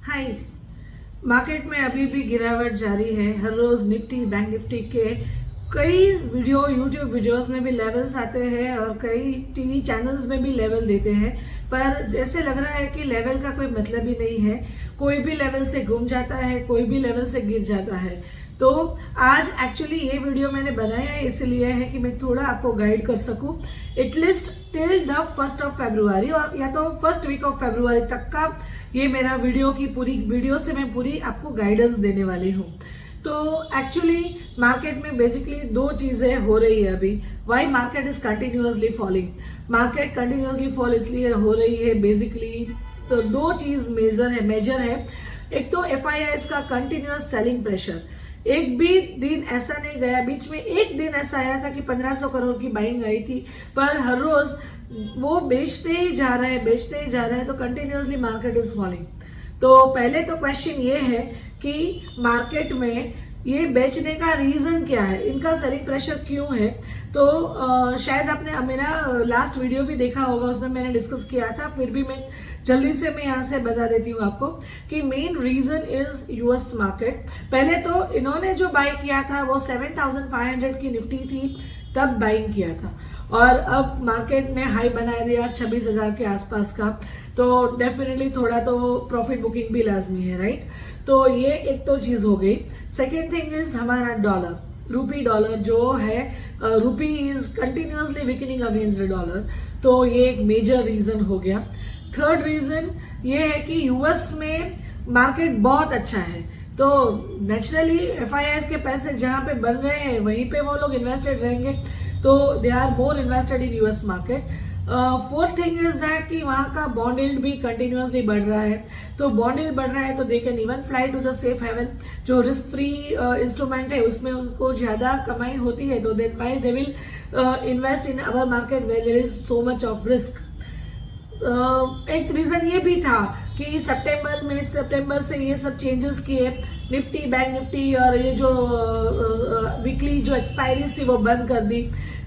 हाय। Market में अभी भी गिरावट जारी है। हर रोज निफ्टी बैंक निफ्टी के कई यूट्यूब वीडियोस में भी लेवल्स आते हैं और कई टीवी चैनल्स में भी लेवल देते हैं, पर जैसे लग रहा है कि लेवल का कोई मतलब ही नहीं है। कोई भी लेवल से घूम जाता है, कोई भी लेवल से गिर जाता है। तो आज एक्चुअली ये वीडियो मैंने बनाया है इसलिए है कि मैं थोड़ा आपको गाइड कर सकूं एटलीस्ट टिल द 1 फरवरी और या तो फर्स्ट वीक ऑफ फरवरी तक का। ये मेरा वीडियो की पूरी वीडियो से मैं पूरी आपको गाइडेंस देने वाली हूँ। तो एक्चुअली मार्केट में बेसिकली दो चीज़ें हो रही है अभी। Why market is continuously falling. Market continuously fall इसलिए हो रही है बेसिकली तो दो चीज़ मेजर है। एक तो FIIs का कंटिन्यूस सेलिंग प्रेशर। एक भी दिन ऐसा नहीं गया, बीच में एक दिन ऐसा आया था कि 1500 करोड़ की बाइंग आई थी, पर हर रोज वो बेचते ही जा रहे हैं तो कंटिन्यूसली मार्केट इज फॉलिंग। तो पहले तो क्वेश्चन ये है कि मार्केट में ये बेचने का रीज़न क्या है, इनका सेलिंग प्रेशर क्यों है। तो शायद आपने मेरा लास्ट वीडियो भी देखा होगा, उसमें मैंने डिस्कस किया था, फिर भी मैं जल्दी से मैं यहाँ से बता देती हूँ आपको कि main reason is US market. पहले तो इन्होंने जो बाई किया था वो 7500 की निफ्टी थी, तब बाइंग किया था, और अब मार्केट ने हाई बना दिया 26,000 के आसपास का। तो डेफिनेटली थोड़ा तो प्रॉफिट बुकिंग भी लाजमी है, राइट। तो ये एक तो चीज़ हो गई। सेकेंड थिंग इज हमारा डॉलर जो है, रूपी is continuously weakening against the dollar, तो ये एक मेजर रीज़न हो गया। थर्ड रीज़न ये है कि US में मार्केट बहुत अच्छा है, तो नेचुरली FIIs के पैसे जहाँ पे बन रहे हैं वहीं पे वो लोग इन्वेस्टेड रहेंगे, तो they are more invested in US market. Fourth thing is that कि वहाँ का बॉन्ड यील्ड भी कंटिन्यूसली बढ़ रहा है, तो बॉन्ड यील्ड बढ़ रहा है तो they can even fly to the safe haven. जो रिस्क फ्री इंस्ट्रूमेंट है उसमें उसको ज़्यादा कमाई होती है, तो then by they will invest in our market where there is so much of risk. एक रीज़न ये भी था कि सितंबर से ये सब चेंजेस किए, निफ्टी बैंक निफ्टी और ये जो वीकली जो एक्सपायरीज थी वो बंद कर दी,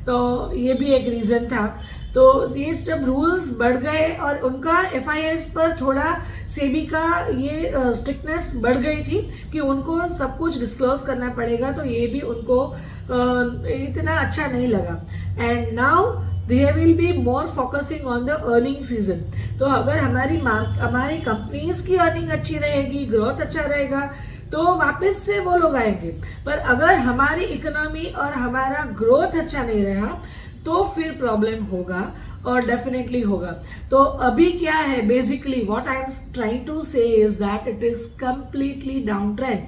तो ये भी एक रीज़न था। तो ये जब रूल्स बढ़ गए और उनका FIIs पर थोड़ा सेबी का ये स्ट्रिक्टनेस बढ़ गई थी कि उनको सब कुछ डिस्क्लोज करना पड़ेगा, तो ये भी उनको इतना अच्छा नहीं लगा। And now they will be more focusing on the earning season। तो अगर हमारी कंपनीज की अर्निंग अच्छी रहेगी, ग्रोथ अच्छा रहेगा, तो वापस से वो लोग आएंगे। पर अगर हमारी इकोनॉमी और हमारा ग्रोथ अच्छा नहीं रहा तो फिर प्रॉब्लम होगा, और डेफिनेटली होगा। तो अभी क्या है, basically what I am trying to say is that it is completely down trend,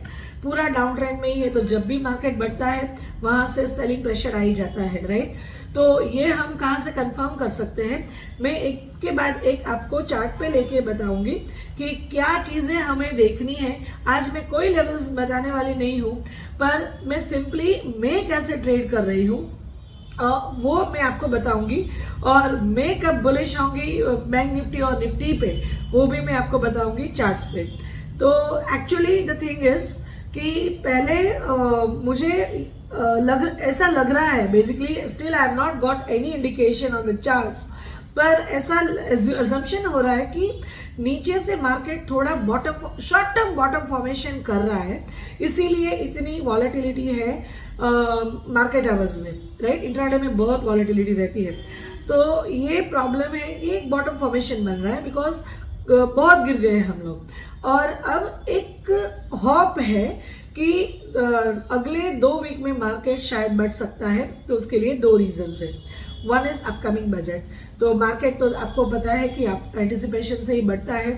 पूरा डाउन ट्रेंड में ही है। तो जब भी मार्केट बढ़ता है वहां से सेलिंग प्रेशर आ ही जाता है, राइट। तो ये हम कहाँ से कंफर्म कर सकते हैं, मैं एक के बाद एक आपको चार्ट पे लेके बताऊंगी कि क्या चीज़ें हमें देखनी है। आज मैं कोई लेवल्स बताने वाली नहीं हूँ, पर मैं सिंपली मैं कैसे ट्रेड कर रही हूँ वो मैं आपको बताऊंगी, और मैं कब बुलिश होंगी बैंक निफ्टी और निफ्टी पे वो भी मैं आपको बताऊंगी चार्ट्स पे। तो एक्चुअली द थिंग इज कि पहले मुझे ऐसा लग रहा है, basically still I have not got any indication on the charts, पर ऐसा अजम्पशन हो रहा है कि नीचे से मार्केट थोड़ा शॉर्ट टर्म बॉटम फॉर्मेशन कर रहा है, इसीलिए इतनी वॉलेटिलिटी है मार्केट आवर्स में, राइट। इंट्राडे में बहुत वॉलेटिलिटी रहती है, तो ये प्रॉब्लम है, ये एक बॉटम फॉर्मेशन बन रहा है बिकॉज बहुत गिर गए हम लोग। और अब एक होप है कि अगले 2 वीक में मार्केट शायद बढ़ सकता है, तो उसके लिए 2 रीजंस है। One is upcoming budget. तो मार्केट तो आपको पता है कि आप एंटिसिपेशन से ही बढ़ता है,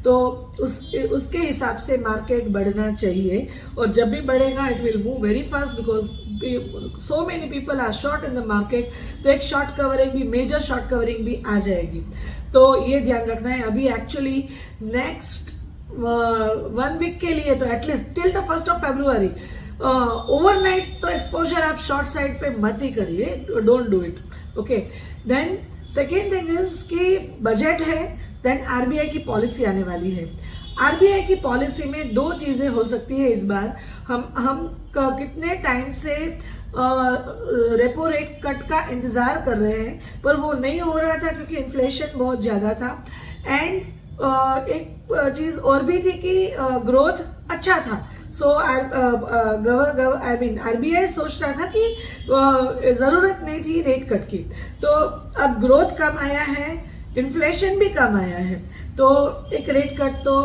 तो उसके हिसाब से मार्केट बढ़ना चाहिए, और जब भी बढ़ेगा it will move very fast because so many people are short in the market, तो एक शॉर्ट कवरिंग भी, मेजर शॉर्ट कवरिंग भी आ जाएगी। तो ये ध्यान रखना है। अभी एक्चुअली नेक्स्ट 1 वीक के लिए तो at least till the 1 February overnight तो एक्सपोजर आप शॉर्ट साइड पे मत ही करिए, don't do it, okay. Then second thing is कि बजट है, देन RBI की पॉलिसी आने वाली है। RBI की पॉलिसी में 2 चीज़ें हो सकती है इस बार। हम कितने टाइम से रेपो रेट कट का इंतज़ार कर रहे हैं, पर वो नहीं हो रहा था क्योंकि इन्फ्लेशन बहुत ज़्यादा था, एंड एक चीज़ और भी थी कि ग्रोथ अच्छा था। सो आरबीआई सोच रहा था कि ज़रूरत नहीं थी रेट कट की, तो अब ग्रोथ कम आया है, इन्फ्लेशन भी कम आया है, तो एक रेट कट तो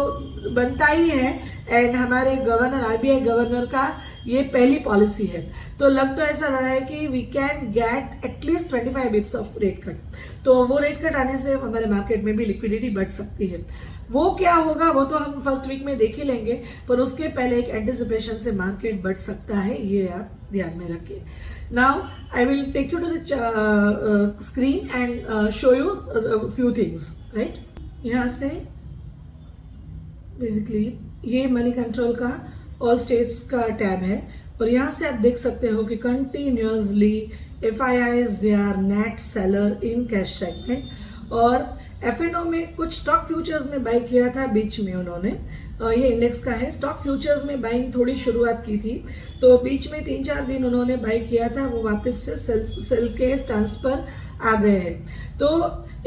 बनता ही है। एंड हमारे गवर्नर, आरबीआई गवर्नर का ये पहली पॉलिसी है, तो लग तो ऐसा रहा है कि we can get at least 25 bips of rate cut. तो वो रेट कट आने से हमारे मार्केट में भी लिक्विडिटी बढ़ सकती है। वो क्या होगा वो तो हम फर्स्ट वीक में देख ही लेंगे, पर उसके पहले एक एंटिसिपेशन से मार्केट बढ़ सकता है, ये आप ध्यान में रखिए। Now I will take you to the screen and show you few things, right. यहाँ से बेसिकली ये मनी कंट्रोल का ऑल स्टेट्स का टैब है, और यहाँ से आप देख सकते हो कि continuously FIIs they are net seller in cash segment, और FNO में कुछ स्टॉक फ्यूचर्स में बाई किया था बीच में उन्होंने, ये इंडेक्स का है। स्टॉक फ्यूचर्स में बाइंग थोड़ी शुरुआत की थी, तो बीच में 3-4 दिन उन्होंने बाई किया था, वो वापस से सेल के स्टांस पर आ गए हैं। तो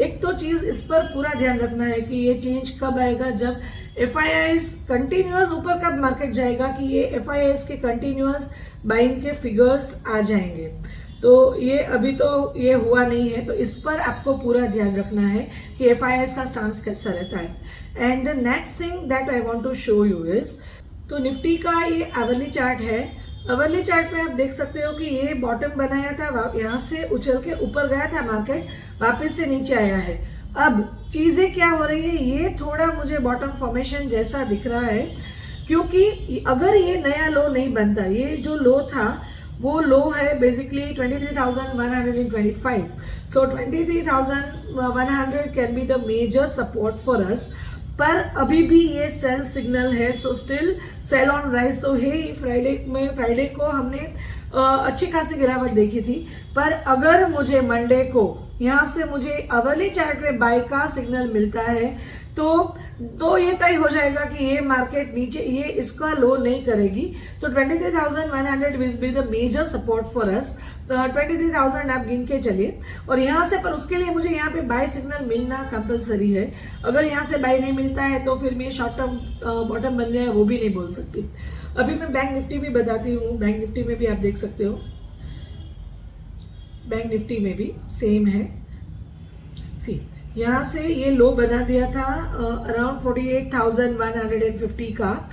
एक तो चीज़ इस पर पूरा ध्यान रखना है कि ये चेंज कब आएगा, जब FIIs कंटिन्यूस ऊपर कब मार्केट जाएगा कि ये FIIs के कंटिन्यूस बाइंग के फिगर्स आ जाएंगे। तो ये अभी तो ये हुआ नहीं है, तो इस पर आपको पूरा ध्यान रखना है कि FIIs का स्टांस कैसा रहता है। And the next thing that I want to show you is, तो निफ्टी का ये आवरली चार्ट है। आवरली चार्ट में आप देख सकते हो कि ये बॉटम बनाया था, यहाँ से उछल के ऊपर गया था मार्केट, वापस से नीचे आया है। अब चीज़ें क्या हो रही है, ये थोड़ा मुझे बॉटम फॉर्मेशन जैसा दिख रहा है, क्योंकि अगर ये नया लो नहीं बनता, ये जो लो था वो लो है basically 23,125। So 23,100 can be the major support for us, पर अभी भी ये सेल सिग्नल है, so still sell on rise. So hey Friday को हमने अच्छी खासी गिरावट देखी थी, पर अगर मुझे मंडे को यहाँ से मुझे अवली चार्ट में बाय का सिग्नल मिलता है, तो ये तय हो जाएगा कि ये मार्केट नीचे, ये इसका लो नहीं करेगी। तो 23,100 will be the major support for us. 23,000 आप गिन के चलिए, और यहाँ से, पर उसके लिए मुझे यहाँ पे बाय सिग्नल मिलना कंपलसरी है। अगर यहाँ से बाय नहीं मिलता है तो फिर मैं शॉर्ट टर्म बॉटम बन गया वो भी नहीं बोल सकती। अभी मैं बैंक निफ्टी भी बताती हूँ, बैंक निफ्टी में भी आप देख सकते हो, बैंक निफ्टी में भी सेम है। सी यहाँ से ये लो बना दिया था अराउंड 48,150 का,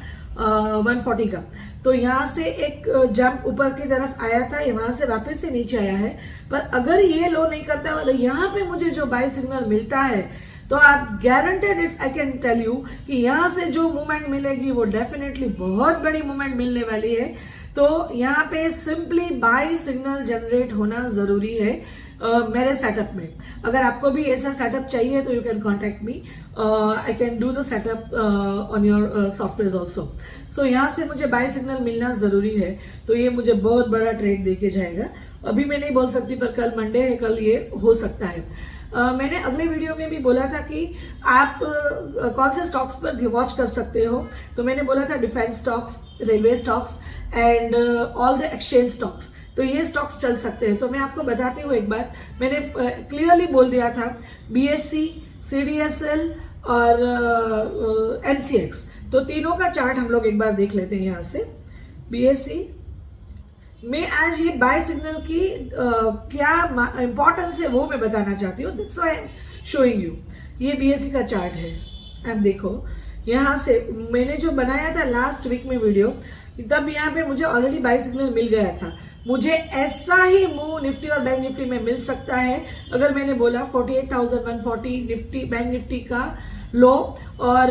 140 का, तो यहाँ से एक जंप ऊपर की तरफ आया था, वहाँ से वापस से नीचे आया है। पर अगर ये लो नहीं करता और यहाँ पे मुझे जो बाय सिग्नल मिलता है, तो आप guaranteed it, I can tell you कि यहाँ से जो मूवमेंट मिलेगी वो डेफिनेटली बहुत बड़ी मूवमेंट मिलने वाली है। तो यहाँ पे सिंपली बाय सिग्नल जनरेट होना ज़रूरी है मेरे सेटअप में। अगर आपको भी ऐसा सेटअप चाहिए तो you can contact me, I can do the setup on your software also. So यहाँ से मुझे बाय सिग्नल मिलना ज़रूरी है, तो ये मुझे बहुत बड़ा ट्रेड देके जाएगा। अभी मैं नहीं बोल सकती, पर कल मंडे है, कल ये हो सकता है। मैंने अगले वीडियो में भी बोला था कि आप कौन से स्टॉक्स पर वॉच कर सकते हो, तो मैंने बोला था defence stocks, railway stocks and all the exchange stocks, तो ये स्टॉक्स चल सकते हैं। तो मैं आपको बताती हूँ एक बात, मैंने क्लियरली बोल दिया था BSE, CDSL और MCX, तो तीनों का चार्ट हम लोग एक बार देख लेते हैं। यहाँ से BSE मैं आज ये बाय सिग्नल की क्या इंपॉर्टेंस है वो मैं बताना चाहती हूँ, that's why I am showing you. ये BSE का चार्ट है, आप देखो यहाँ से मैंने जो बनाया था लास्ट वीक में वीडियो, तब यहाँ पे मुझे ऑलरेडी बाय सिग्नल मिल गया था। मुझे ऐसा ही मूव निफ्टी और बैंक निफ्टी में मिल सकता है अगर मैंने बोला 48,140 निफ्टी, बैंक निफ्टी का लो और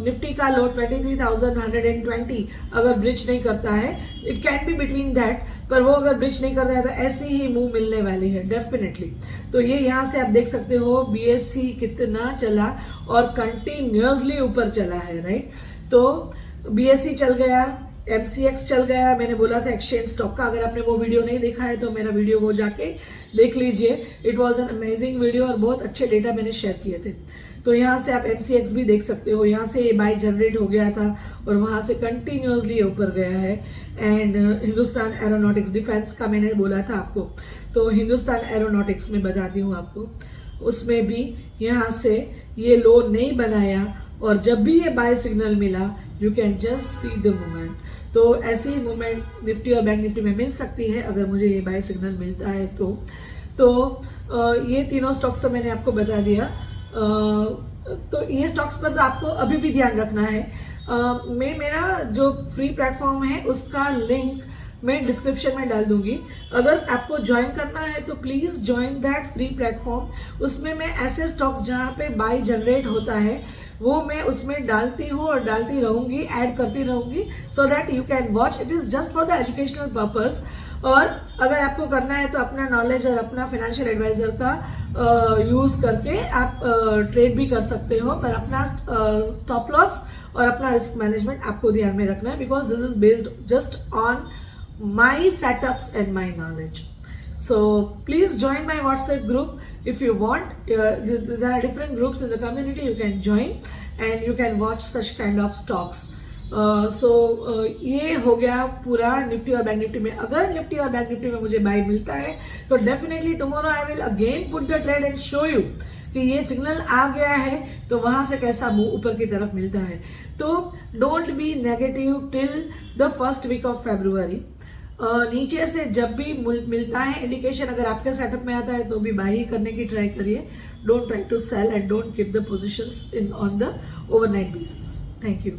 निफ्टी का लो 23,120 अगर ब्रिज नहीं करता है, it can be between that, पर वो अगर ब्रिज नहीं करता है तो ऐसी ही मूव मिलने वाली है डेफिनेटली। तो ये यहाँ से आप देख सकते हो BSE कितना चला और कंटिन्यूसली ऊपर चला है, राइट। तो BSE चल गया, MCX चल गया, मैंने बोला था एक्सचेंज स्टॉक का, अगर आपने वो वीडियो नहीं देखा है तो मेरा वीडियो वो जाके देख लीजिए, it was an amazing video और बहुत अच्छे डेटा मैंने शेयर किए थे। तो यहाँ से आप MCX भी देख सकते हो, यहाँ से बाय जनरेट हो गया था और वहाँ से कंटिन्यूसली ऊपर गया है। एंड हिंदुस्तान एरोनॉटिक्स, डिफेंस का मैंने बोला था आपको, तो हिंदुस्तान एरोनॉटिक्स में बताती हूँ आपको, उसमें भी यहाँ से ये लो नहीं बनाया और जब भी ये बाय सिग्नल मिला you can just see the movement. तो ऐसी मूवमेंट निफ्टी और बैंक निफ्टी में मिल सकती है अगर मुझे ये बाय सिग्नल मिलता है तो ये तीनों स्टॉक्स तो मैंने आपको बता दिया। तो ये स्टॉक्स पर तो आपको अभी भी ध्यान रखना है। मैं मेरा जो फ्री प्लेटफॉर्म है उसका लिंक मैं डिस्क्रिप्शन में डाल दूंगी। अगर आपको ज्वाइन करना है तो please join that free platform. उसमें मैं ऐसे स्टॉक्स जहाँ पे बाय जनरेट होता है वो मैं उसमें डालती हूँ और डालती रहूँगी, ऐड करती रहूँगी, so that you can watch. It is just for the educational purpose. और अगर आपको करना है तो अपना नॉलेज और अपना फाइनेंशियल एडवाइजर का यूज़ करके आप ट्रेड भी कर सकते हो, पर अपना स्टॉप लॉस और अपना रिस्क मैनेजमेंट आपको ध्यान में रखना है, because this is based just on my setups and my knowledge. So please join my WhatsApp group if you want. There are different groups in the community you can join and you can watch such kind of stocks. ये हो गया पूरा Nifty और bank Nifty में। अगर Nifty और bank Nifty में मुझे बाय मिलता है तो definitely tomorrow I will again put the trade and show you कि ये सिग्नल आ गया है तो वहां से कैसा मूव ऊपर की तरफ मिलता है। तो don't be negative till the first week of February. नीचे से जब भी मिलता है इंडिकेशन, अगर आपके सेटअप में आता है तो भी बाई करने की ट्राई करिए। Don't try to sell and don't keep the positions in on the overnight basis. Thank you.